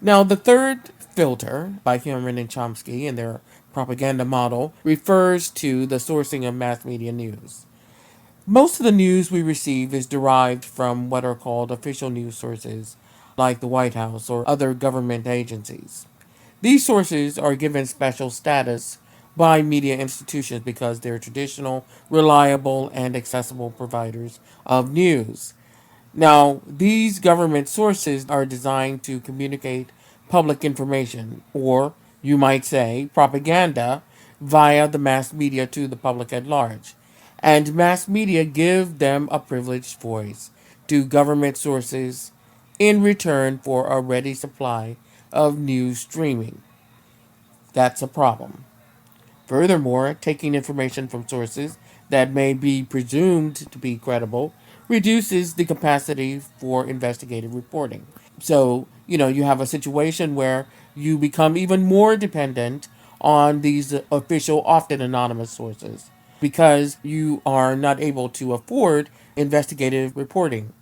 Now, the third filter by Herman and Chomsky in their propaganda model refers to the sourcing of mass media news. Most of the news we receive is derived from what are called official news sources, like the White House or other government agencies. These sources are given special status by media institutions because they're traditional, reliable, and accessible providers of news. Now, these government sources are designed to communicate public information, or you might say propaganda, via the mass media to the public at large. And mass media give them a privileged voice to government sources in return for a ready supply of news streaming. That's a problem. Furthermore, taking information from sources that may be presumed to be credible reduces the capacity for investigative reporting. So, you have a situation where you become even more dependent on these official, often anonymous sources because you are not able to afford investigative reporting.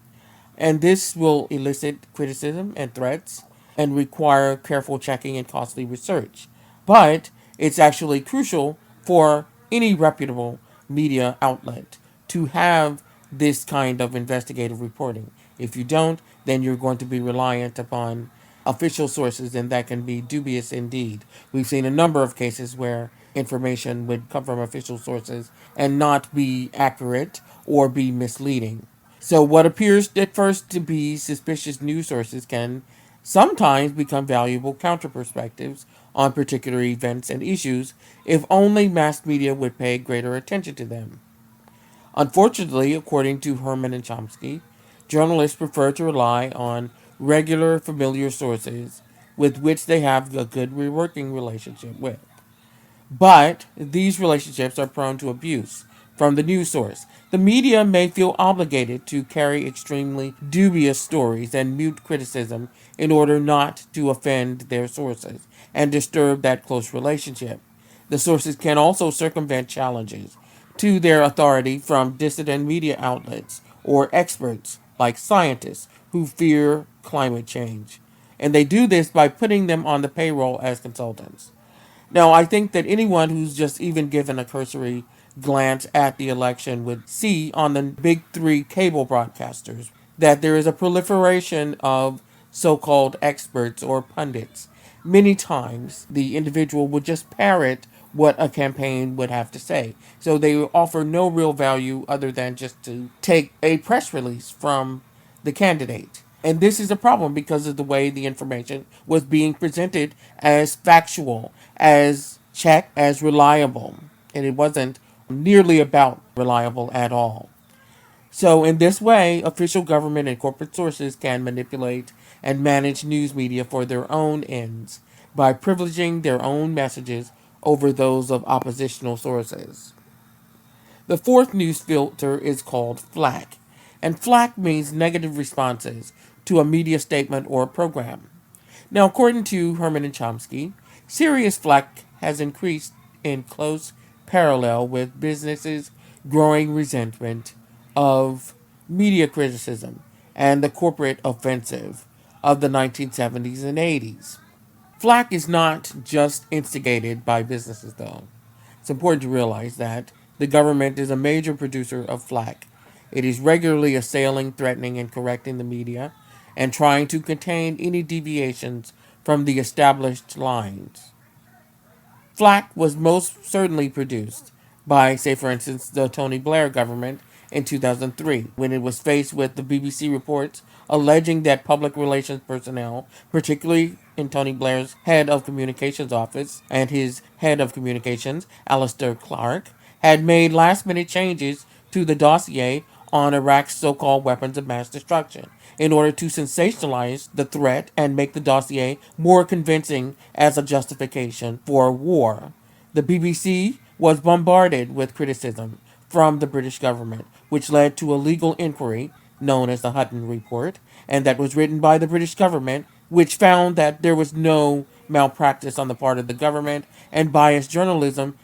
And this will elicit criticism and threats and require careful checking and costly research. But it's actually crucial for any reputable media outlet to have this kind of investigative reporting. If you don't, then you're going to be reliant upon official sources, and that can be dubious indeed. We've seen a number of cases where information would come from official sources and not be accurate or be misleading. So, what appears at first to be suspicious news sources can sometimes become valuable counter perspectives on particular events and issues if only mass media would pay greater attention to them. Unfortunately, according to Herman and Chomsky, journalists prefer to rely on regular, familiar sources with which they have a good working relationship with. But these relationships are prone to abuse from the news source. The media may feel obligated to carry extremely dubious stories and mute criticism in order not to offend their sources and disturb that close relationship. The sources can also circumvent challenges to their authority from dissident media outlets or experts like scientists who fear climate change. And they do this by putting them on the payroll as consultants. Now, I think that anyone who's just even given a cursory glance at the election would see on the big three cable broadcasters that there is a proliferation of so called experts or pundits. Many times, the individual would just parrot what a campaign would have to say. So they offer no real value other than just to take a press release from the candidate. And this is a problem because of the way the information was being presented as factual, as checked, as reliable. And it wasn't nearly about reliable at all. So, in this way, official government and corporate sources can manipulate and manage news media for their own ends by privileging their own messages over those of oppositional sources. The fourth news filter is called Flack, and Flack means negative responses to a media statement or program. Now, according to Herman and Chomsky, serious flack has increased in close parallel with businesses' growing resentment of media criticism and the corporate offensive of the 1970s and 80s. Flack is not just instigated by businesses, though. It's important to realize that the government is a major producer of flack. It is regularly assailing, threatening, and correcting the media and trying to contain any deviations from the established lines. Flack was most certainly produced by, say, for instance, the Tony Blair government in 2003, when it was faced with the BBC reports alleging that public relations personnel, particularly in Tony Blair's head of communications office and his head of communications, Alistair Clark, had made last minute changes to the dossier on Iraq's so called weapons of mass destruction in order to sensationalize the threat and make the dossier more convincing as a justification for war. The BBC was bombarded with criticism from the British government, which led to a legal inquiry known as the Hutton Report, and that was written by the British government, which found that there was no malpractice on the part of the government and biased journalism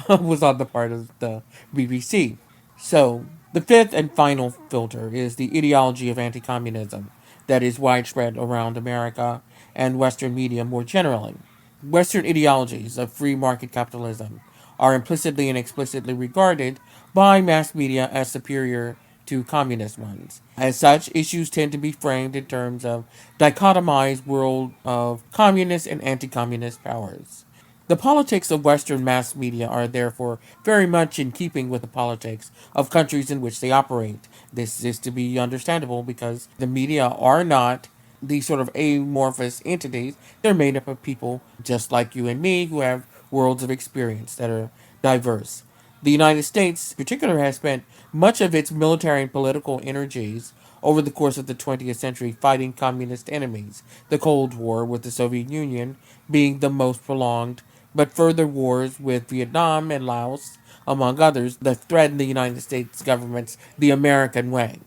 was on the part of the BBC. So, the fifth and final filter is the ideology of anti communism. that is widespread around America and Western media more generally. Western ideologies of free market capitalism are implicitly and explicitly regarded by mass media as superior to communist ones. As such, issues tend to be framed in terms of dichotomized world of communist and anti-communist powers. The politics of Western mass media are therefore very much in keeping with the politics of countries in which they operate. This is to be understandable because the media are not these sort of amorphous entities. They're made up of people just like you and me who have worlds of experience that are diverse. The United States, in particular, has spent much of its military and political energies over the course of the 20th century fighting communist enemies, the Cold War with the Soviet Union being the most prolonged, but further wars with Vietnam and Laos, among others, that threaten the United States government's the American way.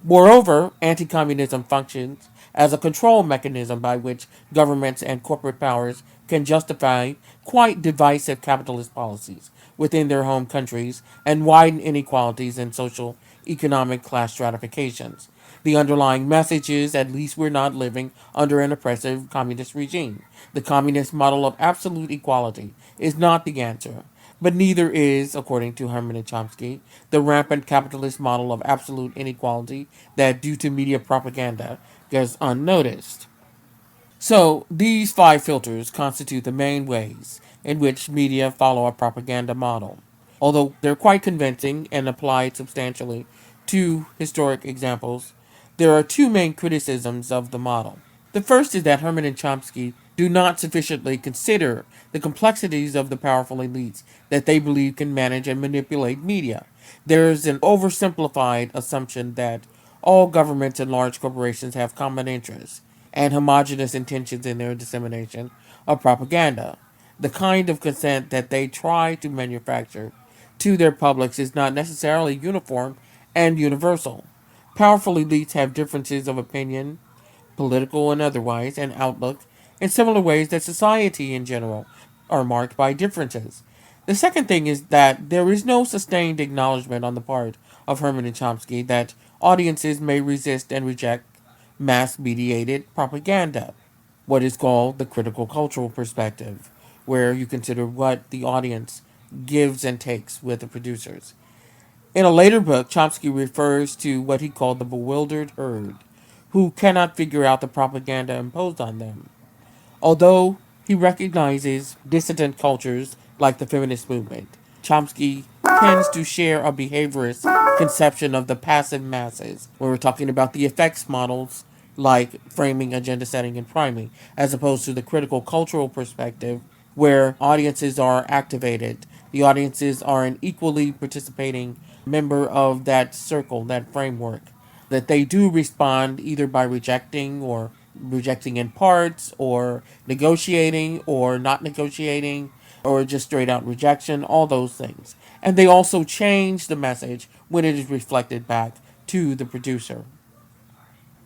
Moreover, anti-communism functions as a control mechanism by which governments and corporate powers can justify quite divisive capitalist policies within their home countries and widen inequalities in social economic class stratifications. The underlying message is at least we're not living under an oppressive communist regime. The communist model of absolute equality is not the answer. But neither is, according to Herman and Chomsky, the rampant capitalist model of absolute inequality that, due to media propaganda, goes unnoticed. So, these five filters constitute the main ways in which media follow a propaganda model. Although they're quite convincing and applied substantially to historic examples, there are two main criticisms of the model. The first is that Herman and Chomsky do not sufficiently consider the complexities of the powerful elites that they believe can manage and manipulate media. There is an oversimplified assumption that all governments and large corporations have common interests and homogeneous intentions in their dissemination of propaganda. The kind of consent that they try to manufacture to their publics is not necessarily uniform and universal. Powerful elites have differences of opinion, political and otherwise, and outlook in similar ways that society in general are marked by differences. The second thing is that there is no sustained acknowledgement on the part of Herman and Chomsky that audiences may resist and reject mass mediated propaganda, what is called the critical cultural perspective, where you consider what the audience gives and takes with the producers. In a later book, Chomsky refers to what he called the bewildered herd, who cannot figure out the propaganda imposed on them. Although he recognizes dissident cultures like the feminist movement, Chomsky tends to share a behaviorist conception of the passive masses when we're talking about the effects models like framing, agenda setting, and priming, as opposed to the critical cultural perspective where audiences are activated. The audiences are an equally participating member of that circle, that framework, that they do respond either by rejecting or rejecting in parts or negotiating or not negotiating or just straight out rejection, all those things. And they also change the message when it is reflected back to the producer.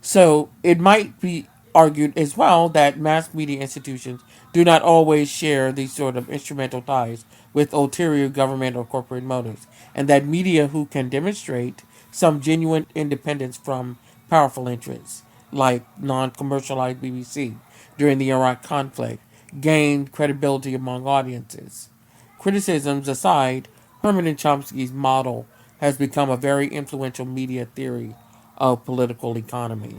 So it might be argued as well that mass media institutions do not always share these sort of instrumental ties with ulterior government or corporate motives, and that media who can demonstrate some genuine independence from powerful interests, like non-commercialized BBC during the Iraq conflict, gained credibility among audiences. Criticisms aside, Herman and Chomsky's model has become a very influential media theory of political economy.